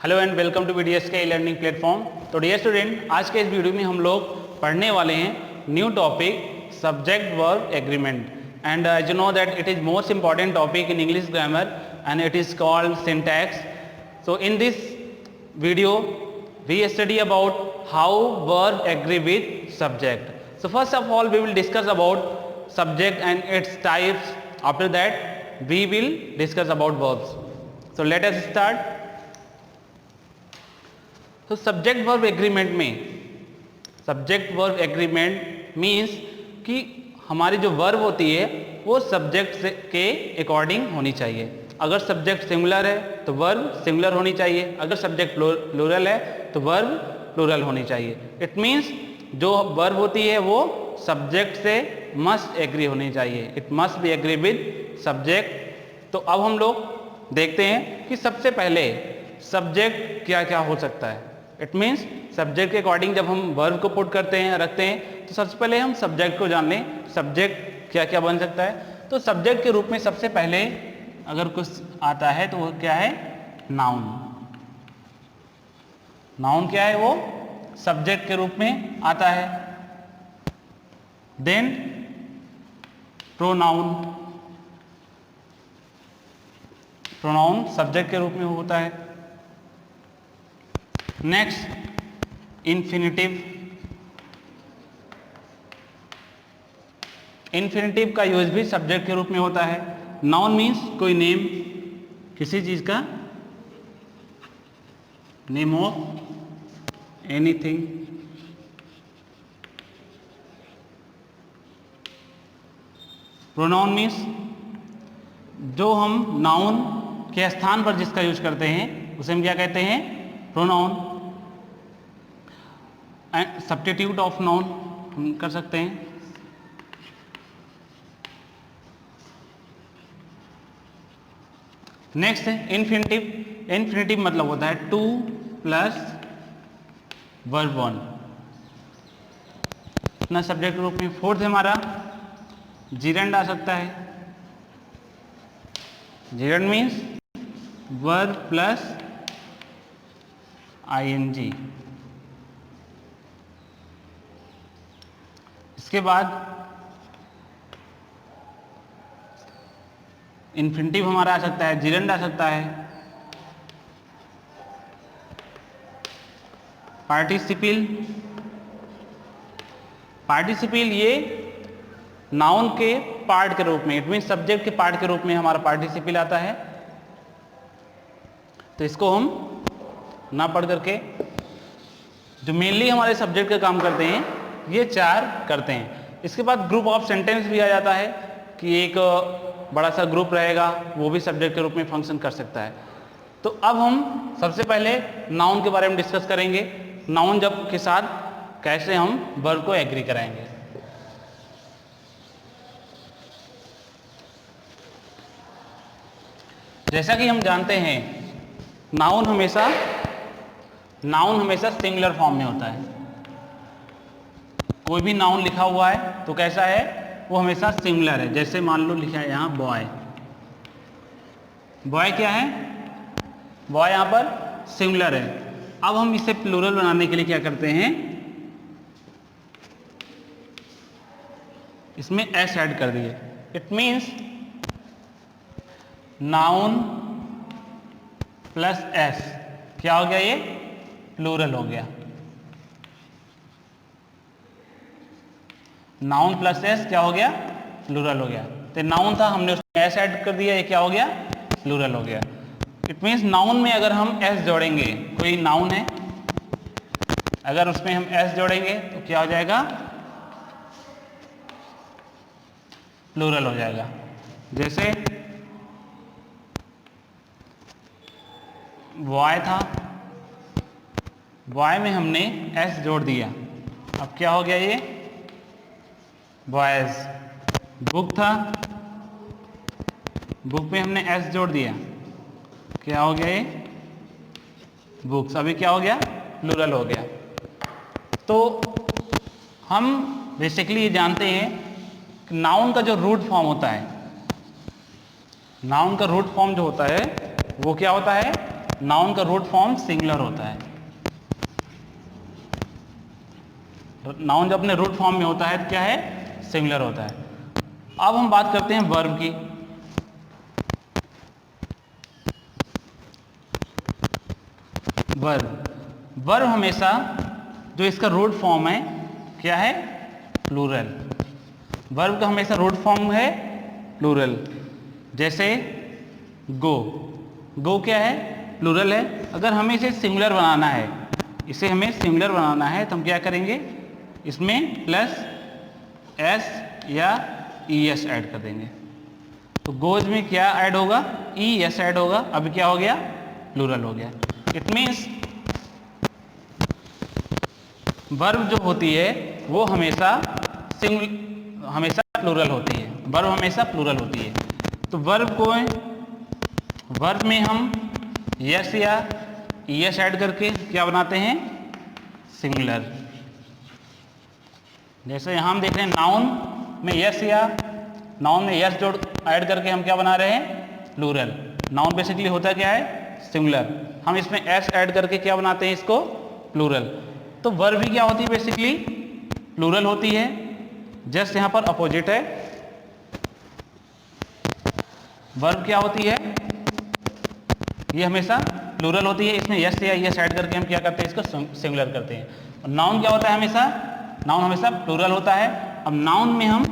Hello and welcome to BDS के learning platform. तो dear student, आज के इस वीडियो में हम लोग पढ़ने वाले हैं new topic subject verb agreement. And as you know that it is most important topic in English grammar and it is called syntax. So in this video we study about how verb agree with subject. So first of all we will discuss about subject and its types. After that we will discuss about verbs. So let us start. तो subject verb agreement में, subject verb agreement means कि हमारी जो verb होती है वो subject के according होनी चाहिए। अगर सब्जेक्ट सिंगुलर है तो वर्ब सिंगुलर होनी चाहिए, अगर सब्जेक्ट प्लूरल है तो वर्ब प्लूरल होनी चाहिए। इट मीन्स जो वर्ब होती है वो सब्जेक्ट से मस्ट एग्री होनी चाहिए। It must be agree with subject. तो अब हम लोग देखते हैं कि सबसे पहले सब्जेक्ट क्या क्या हो सकता है। इट मीन्स सब्जेक्ट के अकॉर्डिंग जब हम वर्ब को पुट करते हैं, रखते हैं, तो सबसे पहले हम सब्जेक्ट को जान लें, सब्जेक्ट क्या क्या बन सकता है। तो सब्जेक्ट के रूप में सबसे पहले अगर कुछ आता है तो वो क्या है, नाउन। नाउन क्या है, वो सब्जेक्ट के रूप में आता है। देन प्रोनाउन, प्रोनाउन सब्जेक्ट के रूप में होता है। नेक्स्ट इन्फिनिटिव, इन्फिनिटिव का यूज भी सब्जेक्ट के रूप में होता है। नाउन मीन्स कोई नेम, किसी चीज का name of anything. Pronoun means जो हम नाउन के स्थान पर जिसका यूज करते हैं उसे हम क्या कहते हैं, pronoun. And substitute of noun हम कर सकते हैं। नेक्स्ट है इन्फिनिटिव। इन्फिनिटिव मतलब होता है टू प्लस वर्ब वन, अपना सब्जेक्ट रूप में। फोर्थ हमारा जीरेंड आ सकता है। जीरेंड मीन्स वर्ब प्लस ING। इसके बाद इन्फिनिटिव हमारा आ सकता है, जीरेंड आ सकता है, पार्टिसिपल। पार्टिसिपल ये नाउन के पार्ट के रूप में, इट मीन्स सब्जेक्ट के पार्ट के रूप में हमारा पार्टिसिपल आता है। तो इसको हम ना पढ़ करके जो मेनली हमारे सब्जेक्ट का काम करते हैं ये चार करते हैं। इसके बाद ग्रुप ऑफ सेंटेंस भी आ जाता है कि एक बड़ा सा ग्रुप रहेगा, वो भी सब्जेक्ट के रूप में फंक्शन कर सकता है। तो अब हम सबसे पहले नाउन के बारे में डिस्कस करेंगे। नाउन जब के साथ कैसे हम वर्ब को एग्री कराएंगे। जैसा कि हम जानते हैं नाउन हमेशा सिंगुलर फॉर्म में होता है। कोई भी नाउन लिखा हुआ है तो कैसा है, वो हमेशा सिंगुलर है। जैसे मान लो लिखा है यहाँ बॉय, बॉय क्या है, बॉय यहाँ पर सिंगुलर है। अब हम इसे प्लूरल बनाने के लिए क्या करते हैं, इसमें एस ऐड कर दिए। It means noun plus S क्या हो गया, ये प्लूरल हो गया। नाउन प्लस एस क्या हो गया, प्लूरल हो गया। तो नाउन था, हमने उसमें एस ऐड कर दिया, ये क्या हो गया, प्लूरल हो गया। इट मीन्स नाउन में अगर हम एस जोड़ेंगे, कोई नाउन है अगर उसमें हम एस जोड़ेंगे तो क्या हो जाएगा, प्लूरल हो जाएगा। जैसे बॉय था, बॉय में हमने एस जोड़ दिया, अब क्या हो गया, ये बॉयज। बुक था, बुक में हमने एस जोड़ दिया, क्या हो गया, ये बुक्स। अभी क्या हो गया, प्लूरल हो गया। तो हम बेसिकली ये जानते हैं कि नाउन का जो रूट फॉर्म होता है, नाउन का रूट फॉर्म जो होता है वो क्या होता है, नाउन का रूट फॉर्म सिंगुलर होता है। नाउन जब अपने रूट फॉर्म में होता है तो क्या है, सिंगुलर होता है। अब हम बात करते हैं वर्ब की। वर्ब हमेशा जो इसका रूट फॉर्म है क्या है, प्लूरल। वर्ब का हमेशा रूट फॉर्म है प्लूरल। जैसे गो क्या है, प्लूरल है। अगर हमें इसे सिंगुलर बनाना है, इसे हमें सिंगुलर बनाना है तो हम क्या करेंगे, इसमें प्लस एस या ई एस ऐड कर देंगे। तो गोज में क्या ऐड होगा, ई एस ऐड होगा। अभी क्या हो गया, प्लूरल हो गया। इट मीन्स वर्ब जो होती है वो हमेशा प्लूरल होती है। वर्ब हमेशा प्लूरल होती है। तो वर्ब में हम यस या यस ऐड करके क्या बनाते हैं, सिंगुलर। जैसे यहाँ हम देख रहे हैं नाउन में यस जोड़ ऐड करके हम क्या बना रहे हैं, प्लूरल। नाउन बेसिकली होता क्या है, सिंगुलर। हम इसमें एस ऐड करके क्या बनाते हैं, इसको प्लूरल। तो वर्ब भी क्या होती है, बेसिकली प्लूरल होती है। जस्ट यहाँ पर अपोजिट है। वर्ब क्या होती है, ये हमेशा प्लूरल होती है। इसमें यस या यस ऐड करके हम क्या करते हैं, इसको सिंगुलर करते हैं। और नाउन क्या होता है, नाउन हमेशा प्लूरल होता है। अब नाउन में हम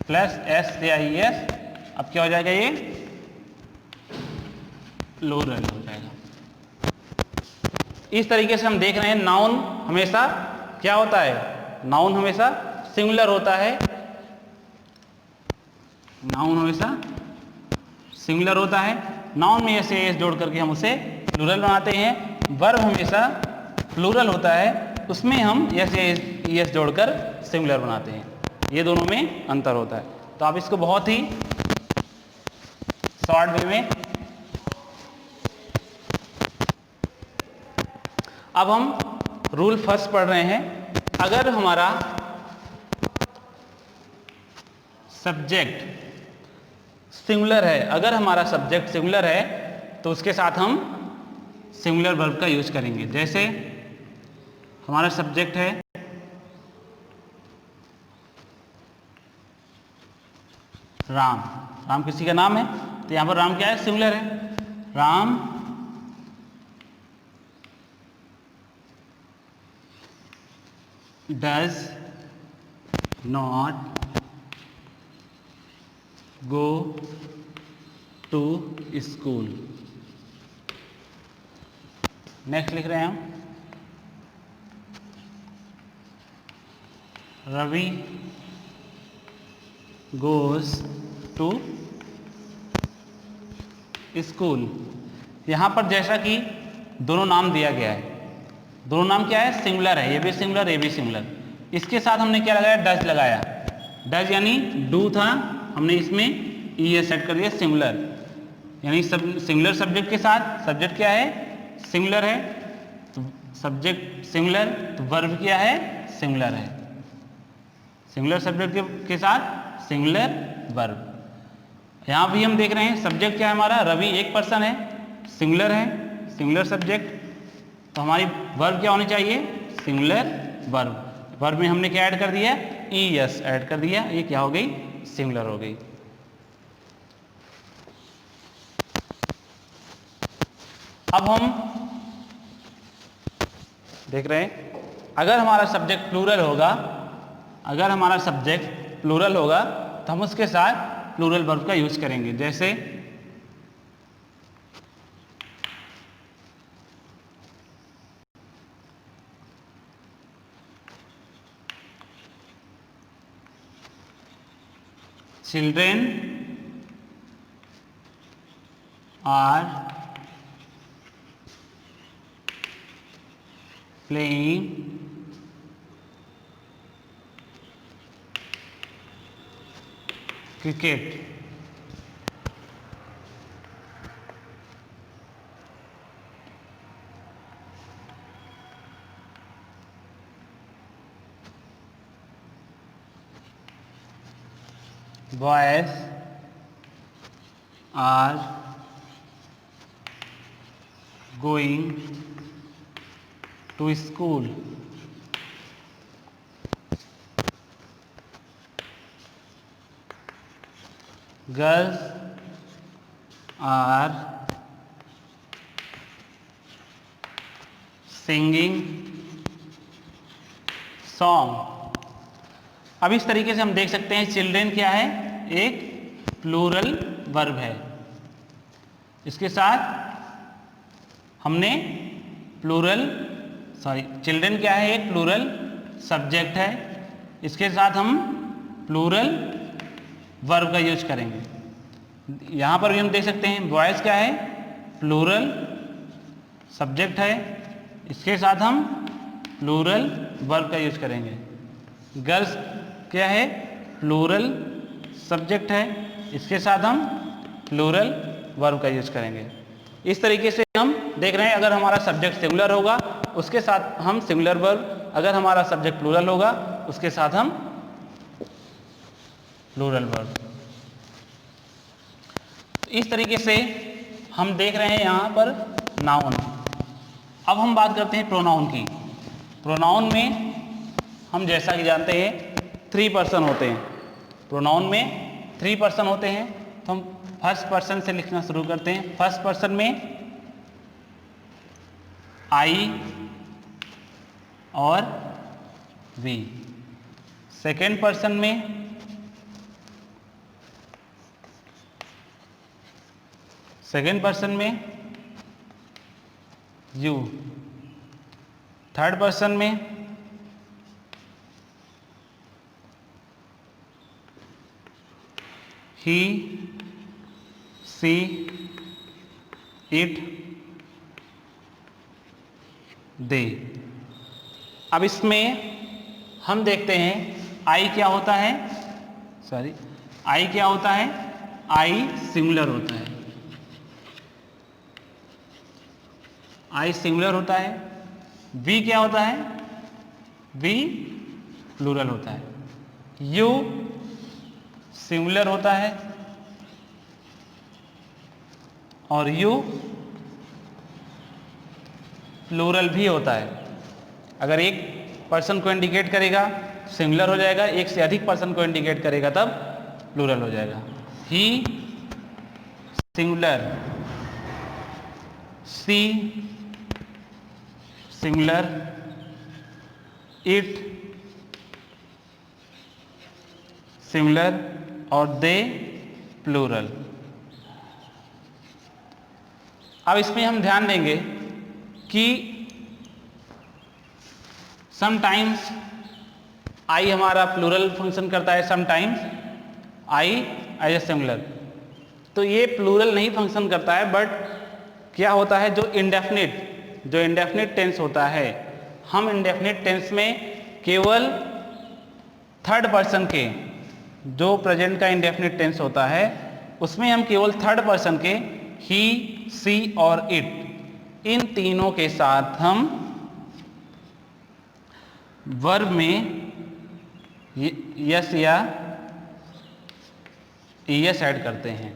प्लस एस या एस, अब क्या हो जाएगा, ये प्लूरल हो जाएगा। इस तरीके से हम देख रहे हैं नाउन हमेशा क्या होता है, नाउन हमेशा सिंगुलर होता है। नाउन हमेशा सिंगुलर होता है। नाउन में एस एस जोड़ करके हम उसे प्लूरल बनाते हैं। वर्ब हमेशा प्लूरल होता है, उसमें हम एस एस जोड़कर सिंगुलर बनाते हैं। ये दोनों में अंतर होता है। तो आप इसको बहुत ही शॉर्ट वे में, अब हम रूल फर्स्ट पढ़ रहे हैं। अगर हमारा सब्जेक्ट सिंगुलर है, तो उसके साथ हम सिंगुलर वर्ब का यूज करेंगे। जैसे हमारा सब्जेक्ट है राम किसी का नाम है, तो यहां पर राम क्या है, सिंगुलर है। Ram does not go to school. Next लिख रहे हैं हम, रवि गोज टू स्कूल। यहां पर जैसा कि दोनों नाम दिया गया है, दोनों नाम क्या है, सिंगुलर है। ये भी सिंगुलर, ये भी सिंगुलर। इसके साथ हमने क्या लगाया, डज लगाया। डज यानी डू था, हमने इसमें ई एस सेट कर दिया, सिंगुलर। यानी सिंगुलर सब्जेक्ट के साथ, सब्जेक्ट क्या है, सिंगुलर है, तो सब्जेक्ट सिंगुलर, तो वर्ब क्या है, सिंगुलर है। सिंगुलर सब्जेक्ट के साथ सिंगुलर वर्ब। यहां भी हम देख रहे हैं सब्जेक्ट क्या है हमारा, रवि एक पर्सन है, सिंगुलर है, सिंगुलर सब्जेक्ट। तो हमारी वर्ब क्या होनी चाहिए, सिंगुलर वर्ब। वर्ब में हमने क्या ऐड कर दिया, ई एस ऐड कर दिया, ये क्या हो गई, सिंगुलर हो गई। अब हम देख रहे हैं अगर हमारा सब्जेक्ट प्लूरल होगा, तो हम उसके साथ प्लूरल वर्ब का यूज करेंगे। जैसे children are playing cricket. Boys are going to school, girls are singing song. अब इस तरीके से हम देख सकते हैं चिल्ड्रेन क्या है, एक प्लूरल वर्ब है। इसके साथ हमने चिल्ड्रेन क्या है, एक प्लूरल सब्जेक्ट है। इसके साथ हम प्लूरल वर्ब का यूज करेंगे। यहाँ पर भी हम देख सकते हैं बॉयज़ क्या है, प्लूरल सब्जेक्ट है। इसके साथ हम प्लूरल वर्ब का यूज करेंगे। गर्ल्स क्या है, प्लूरल सब्जेक्ट है। इसके साथ हम प्लूरल वर्ब का यूज करेंगे। इस तरीके से हम देख रहे हैं, अगर हमारा सब्जेक्ट सिंगुलर होगा उसके साथ हम सिंगुलर वर्ब, अगर हमारा सब्जेक्ट प्लूरल होगा उसके साथ हम प्लूरल वर्ब। इस तरीके से हम देख रहे हैं यहाँ पर नाउन। अब हम बात करते हैं प्रोनाउन की। प्रोनाउन में हम जैसा कि जानते हैं 3 पर्सन होते हैं। प्रोनाउन में 3 पर्सन होते हैं, तो हम फर्स्ट पर्सन से लिखना शुरू करते हैं। फर्स्ट पर्सन में आई और वी। सेकेंड पर्सन में यू। थर्ड पर्सन में ही, सी, इट, दे। अब इसमें हम देखते हैं आई क्या होता है, आई क्या होता है, आई सिंगुलर होता है। आई सिंगुलर होता है। वी क्या होता है, वी प्लूरल होता है। यू सिंगुलर होता है और यू प्लूरल भी होता है। अगर एक पर्सन को इंडिकेट करेगा सिंगुलर हो जाएगा, एक से अधिक पर्सन को इंडिकेट करेगा तब प्लूरल हो जाएगा। He singular, she singular, it singular और दे प्लूरल। अब इसमें हम ध्यान देंगे कि समटाइम्स आई हमारा प्लूरल फंक्शन करता है, sometimes I as a singular. तो ये प्लूरल नहीं फंक्शन करता है, बट क्या होता है, जो इंडेफिनिट टेंस होता है, हम इंडेफिनिट टेंस में केवल थर्ड पर्सन के, जो प्रेजेंट का इंडेफिनिट टेंस होता है उसमें हम केवल थर्ड पर्सन के ही, सी और इट, इन तीनों के साथ हम वर्ब में यस या ईएस ऐड करते हैं।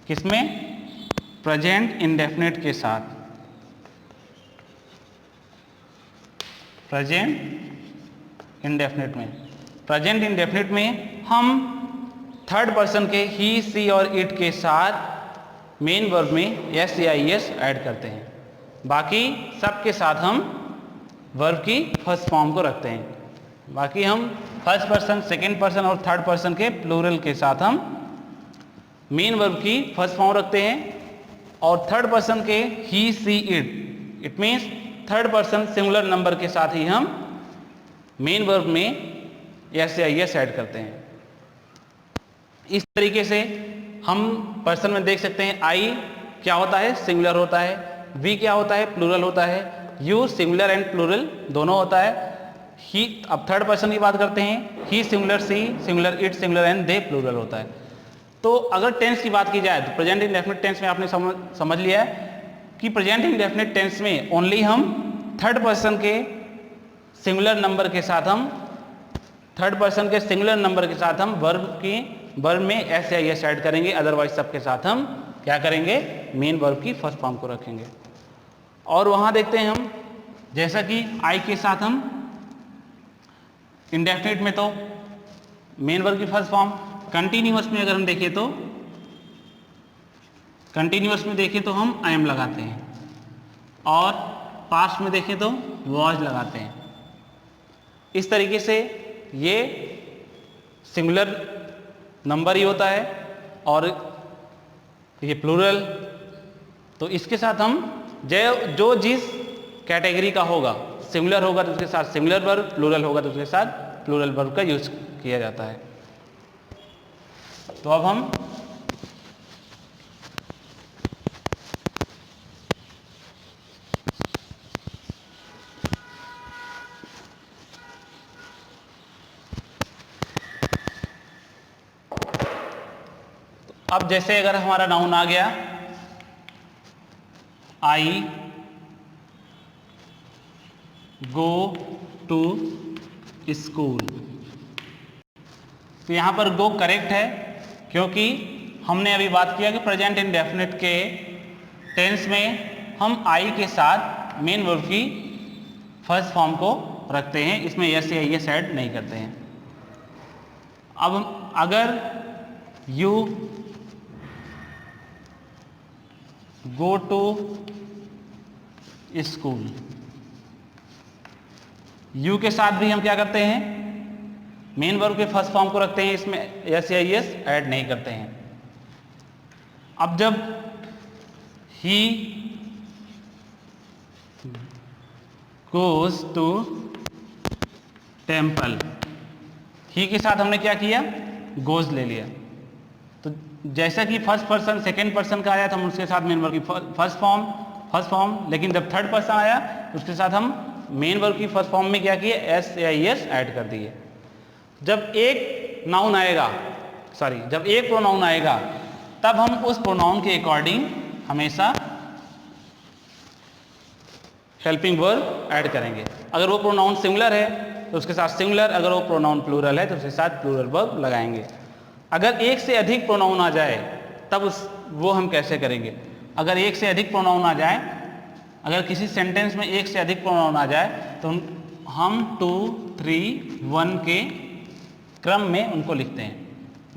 किसमें, प्रेजेंट इंडेफिनिट के साथ। प्रेजेंट इंडेफिनिट में हम थर्ड पर्सन के ही, सी और इट के साथ मेन वर्ब में एस या ईएस ऐड करते हैं। बाकी सब के साथ हम वर्ब की फर्स्ट फॉर्म को रखते हैं। बाकी हम फर्स्ट पर्सन, सेकेंड पर्सन और थर्ड पर्सन के प्लूरल के साथ हम मेन वर्ब की फर्स्ट फॉर्म रखते हैं, और थर्ड पर्सन के he, she, it means third person singular number के साथ ही हम मेन वर्ब में एस या ईएस ऐड करते हैं। इस तरीके से हम पर्सन में देख सकते हैं आई क्या होता है, सिंगुलर होता है। वी क्या होता है, प्लूरल होता है। यू सिंगुलर एंड प्लूरल दोनों होता है। ही, अब थर्ड पर्सन की बात करते हैं, he singular, she singular, it singular and they plural होता है। तो अगर टेंस की बात की जाए तो प्रेजेंट इंडेफिनिट टेंस में आपने समझ लिया है कि प्रेजेंट इंडेफिनिट टेंस में ओनली हम थर्ड पर्सन के सिंगुलर नंबर के साथ हम वर्ब में एस या एस ऐड करेंगे। अदरवाइज सबके साथ हम क्या करेंगे, मेन वर्ब की फर्स्ट फॉर्म को रखेंगे। और वहाँ देखते हैं हम, जैसा कि आई के साथ हम इंडेफिनिट में तो मेन वर्ब की फर्स्ट फॉर्म, कंटिन्यूअस में अगर हम देखें तो कंटिन्यूअस में देखें तो हम आई एम लगाते हैं, और पास्ट में देखें तो वॉज लगाते हैं। इस तरीके से ये सिंगुलर नंबर ही होता है और ये प्लूरल। तो इसके साथ हम जो जिस कैटेगरी का होगा, सिंगुलर होगा तो उसके साथ सिंगुलर वर्ब, प्लूरल होगा तो उसके साथ प्लूरल वर्ब का यूज किया जाता है। तो अब हम अब जैसे अगर हमारा नाउन आ गया आई गो टू स्कूल, तो यहां पर गो करेक्ट है, क्योंकि हमने अभी बात किया कि प्रेजेंट इंडेफिनिट के टेंस में हम आई के साथ मेन वर्ब की फर्स्ट फॉर्म को रखते हैं, इसमें यस या यस ऐड नहीं करते हैं। अब अगर you go to school, you के साथ भी हम क्या करते हैं, मेन वर्ब के फर्स्ट फॉर्म को रखते हैं, इसमें यस या यस ऐड नहीं करते हैं। अब जब ही गोज टू टेम्पल, ही के साथ हमने क्या किया, गोज ले लिया। तो जैसा कि फर्स्ट पर्सन सेकेंड पर्सन का आया था, हम उसके साथ मेन वर्ब की फर्स्ट फॉर्म, लेकिन जब थर्ड पर्सन आया तो उसके साथ हम मेन वर्ब की फर्स्ट फॉर्म में क्या किए, एस या एस ऐड कर दिए। जब एक नाउन आएगा, जब एक प्रोनाउन आएगा, तब हम उस प्रोनाउन के अकॉर्डिंग हमेशा हेल्पिंग वर्ब ऐड करेंगे। अगर वो प्रोनाउन सिंगुलर है तो उसके साथ सिंगुलर, अगर वो प्रोनाउन प्लूरल है तो उसके साथ प्लूरल वर्ब लगाएंगे। अगर एक से अधिक प्रोनाउन आ जाए तब वो हम कैसे करेंगे। अगर एक से अधिक प्रोनाउन आ जाए, अगर किसी सेंटेंस में एक से अधिक प्रोनाउन आ जाए तो हम 2, 3, 1 के क्रम में उनको लिखते हैं।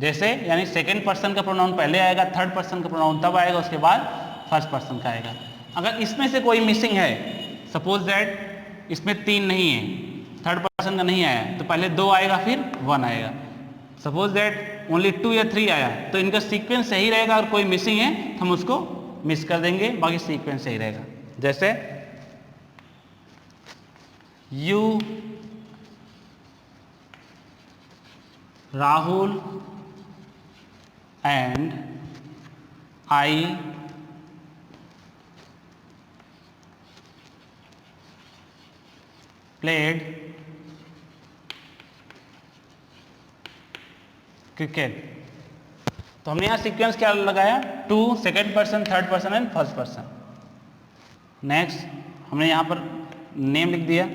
जैसे यानी सेकेंड पर्सन का प्रोनाउन पहले आएगा, थर्ड पर्सन का प्रोनाउन तब आएगा, उसके बाद फर्स्ट पर्सन का आएगा। अगर इसमें से कोई मिसिंग है, सपोज दैट इसमें 3 नहीं है, थर्ड पर्सन का नहीं आया, तो पहले 2 आएगा फिर 1 आएगा। सपोज दैट ओनली 2 या 3 आया, तो इनका सीक्वेंस सही रहेगा, और कोई मिसिंग है तो हम उसको मिस कर देंगे, बाकी सीक्वेंस सही रहेगा। जैसे you Rahul and I played cricket. तो हमने यहाँ सीक्वेंस क्या लगाया, 2 second person, third person and first person. Next हमने यहाँ पर नेम लिख दिया,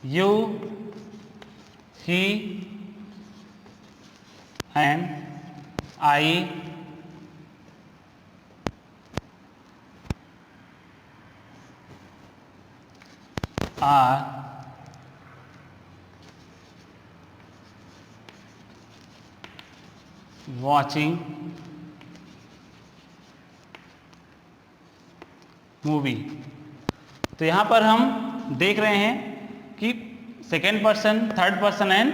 you he and I R watching movie. तो यहाँ पर हम देख रहे हैं कि second person, third person and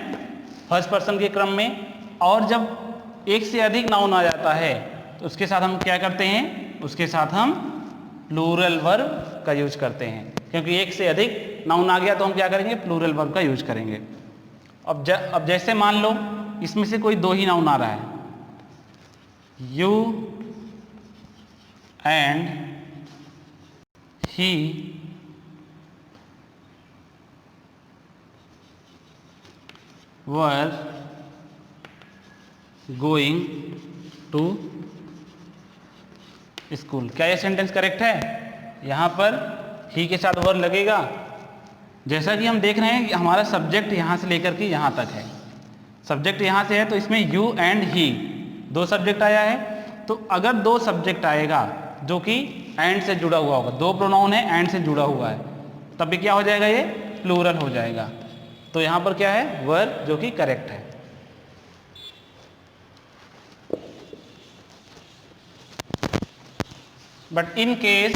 first person के क्रम में, और जब एक से अधिक नाउन आ जाता है तो उसके साथ हम क्या करते हैं, उसके साथ हम प्लूरल वर्ब का यूज करते हैं, क्योंकि एक से अधिक नाउन आ गया तो हम क्या करेंगे, प्लूरल वर्ब का यूज करेंगे। अब जैसे मान लो इसमें से कोई 2 ही नाउन आ रहा है, you and he were going to school. क्या ये सेंटेंस करेक्ट है? यहाँ पर ही के साथ वर लगेगा। जैसा कि हम देख रहे हैं कि हमारा सब्जेक्ट यहाँ से लेकर के यहाँ तक है, सब्जेक्ट यहाँ से है तो इसमें यू एंड ही 2 सब्जेक्ट आया है। तो अगर 2 सब्जेक्ट आएगा जो कि एंड से जुड़ा हुआ होगा, दो प्रोनाउन है एंड से जुड़ा हुआ है, तब भी क्या हो जाएगा, ये प्लूरल हो जाएगा। तो यहाँ पर क्या है, वर, जो कि करेक्ट है। बट इन केस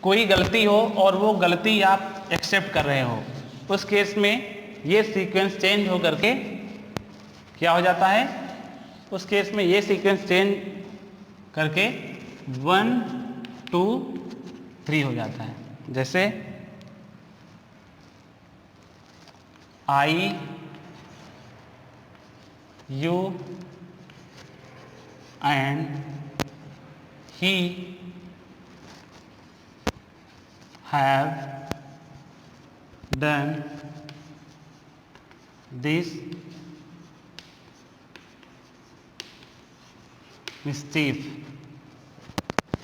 कोई गलती हो और वो गलती आप एक्सेप्ट कर रहे हो, उस केस में ये सीक्वेंस चेंज हो करके क्या हो जाता है, उस केस में ये सीक्वेंस चेंज करके 1 2 3 हो जाता है। जैसे I, you and he have done this mischief.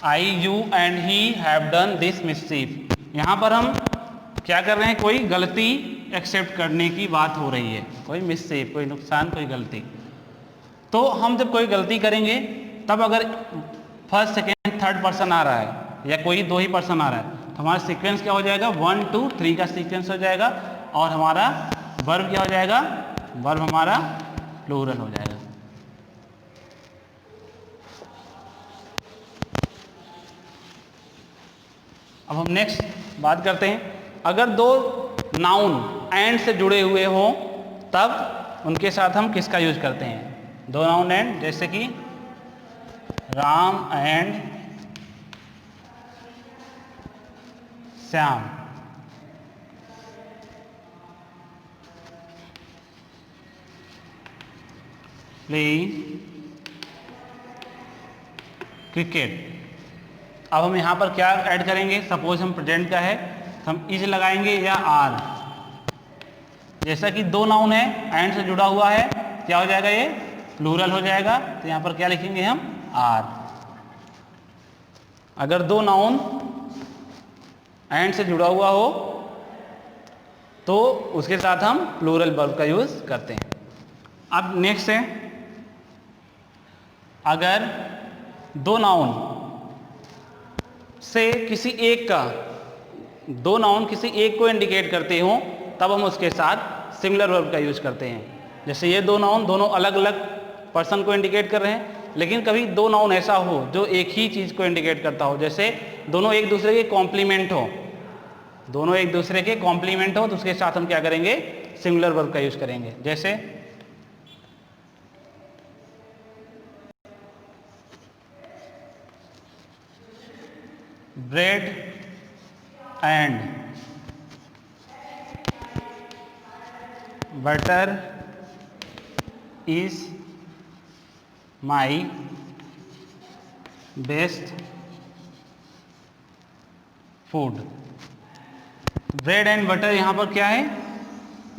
I, you and he have done this mischief. यहाँ पर हम क्या कर रहे हैं, कोई गलती एक्सेप्ट करने की बात हो रही है, कोई मिसचीफ, कोई नुकसान, कोई गलती। तो हम जब कोई गलती करेंगे तब अगर फर्स्ट सेकेंड थर्ड पर्सन आ रहा है या कोई दो ही पर्सन आ रहा है, तो हमारा सीक्वेंस क्या हो जाएगा, 1 2 3 का सीक्वेंस हो जाएगा, और हमारा वर्ब क्या हो जाएगा, वर्ब हमारा प्लूरल हो जाएगा। अब हम नेक्स्ट बात करते हैं, अगर दो नाउन एंड से जुड़े हुए हो तब उनके साथ हम किसका यूज करते हैं, दो नाउन एंड, जैसे कि Ram and Shyam, playing cricket. अब हम यहाँ पर क्या ऐड करेंगे, सपोज हम प्रेजेंट का है तो हम इज लगाएंगे या आर। जैसा कि दो नाउन है एंड से जुड़ा हुआ है, क्या हो जाएगा, ये प्लूरल हो जाएगा, तो यहाँ पर क्या लिखेंगे हम, आर। अगर दो नाउन एंड से जुड़ा हुआ हो तो उसके साथ हम प्लूरल वर्ब का यूज करते हैं। अब नेक्स्ट है, अगर दो नाउन से किसी एक का, दो नाउन किसी एक को इंडिकेट करते हो तब हम उसके साथ सिमिलर वर्ब का यूज करते हैं। जैसे ये दो नाउन दोनों अलग अलग पर्सन को इंडिकेट कर रहे हैं, लेकिन कभी दो नाउन ऐसा हो जो एक ही चीज को इंडिकेट करता हो, जैसे दोनों एक दूसरे के कॉम्प्लीमेंट हो, दोनों एक दूसरे के कॉम्प्लीमेंट हो, तो उसके साथ हम क्या करेंगे, सिमिलर वर्ब का यूज करेंगे। जैसे bread and butter is my best food. Bread and butter यहाँ पर क्या है,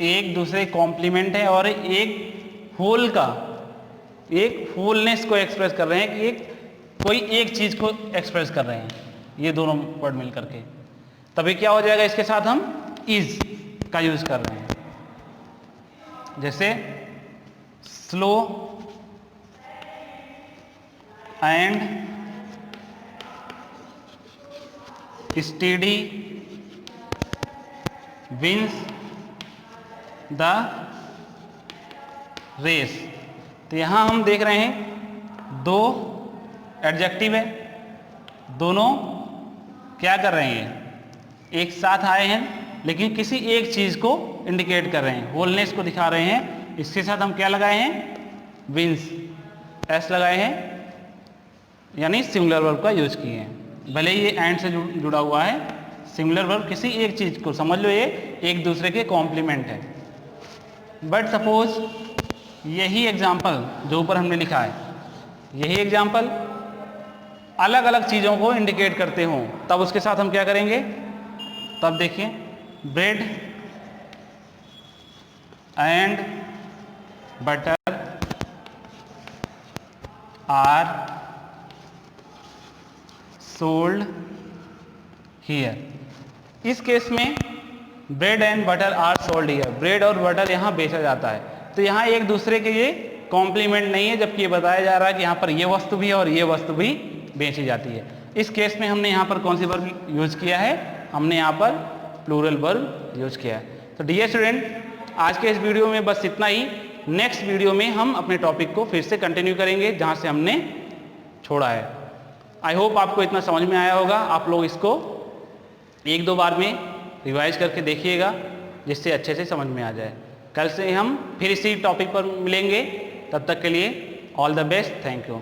एक दूसरे कॉम्प्लीमेंट है और एक होल का, एक होलनेस को एक्सप्रेस कर रहे हैं, कि एक कोई एक चीज को एक्सप्रेस कर रहे हैं, ये दोनों वर्ड मिल करके, तभी क्या हो जाएगा, इसके साथ हम इज का यूज कर रहे हैं। जैसे slow and steady wins the race. तो यहां हम देख रहे हैं दो एडजेक्टिव है, दोनों क्या कर रहे हैं, एक साथ आए हैं लेकिन किसी एक चीज को इंडिकेट कर रहे हैं, होलनेस को दिखा रहे हैं। इसके साथ हम क्या लगाए हैं, विंस, एस लगाए हैं, यानी सिमिलर वर्ब का यूज किए हैं। भले ही ये एंड से जुड़ा हुआ है, सिमिलर वर्ब किसी एक चीज को, समझ लो ये एक दूसरे के कॉम्प्लीमेंट है। बट सपोज यही एग्जाम्पल जो ऊपर हमने लिखा है, यही एग्जाम्पल अलग अलग चीजों को इंडिकेट करते हो, तब उसके साथ हम क्या करेंगे, तब देखिए bread and butter are sold here. इस केस में bread and butter are sold here, bread और बटर यहाँ बेचा जाता है, तो यहाँ एक दूसरे के ये कॉम्प्लीमेंट नहीं है, जबकि ये बताया जा रहा है कि यहाँ पर ये वस्तु भी है और ये वस्तु भी बेची जाती है। इस केस में हमने यहाँ पर कौन सी वर्ब यूज़ किया है, हमने यहाँ पर प्लूरल वर्ब यूज़ किया है। तो डियर स्टूडेंट, आज के इस वीडियो में बस इतना ही। नेक्स्ट वीडियो में हम अपने टॉपिक को फिर से कंटिन्यू करेंगे जहाँ से हमने छोड़ा है। आई होप आपको इतना समझ में आया होगा। आप लोग इसको एक दो बार में रिवाइज करके देखिएगा जिससे अच्छे से समझ में आ जाए। कल से हम फिर इसी टॉपिक पर मिलेंगे, तब तक के लिए all the best, thank you.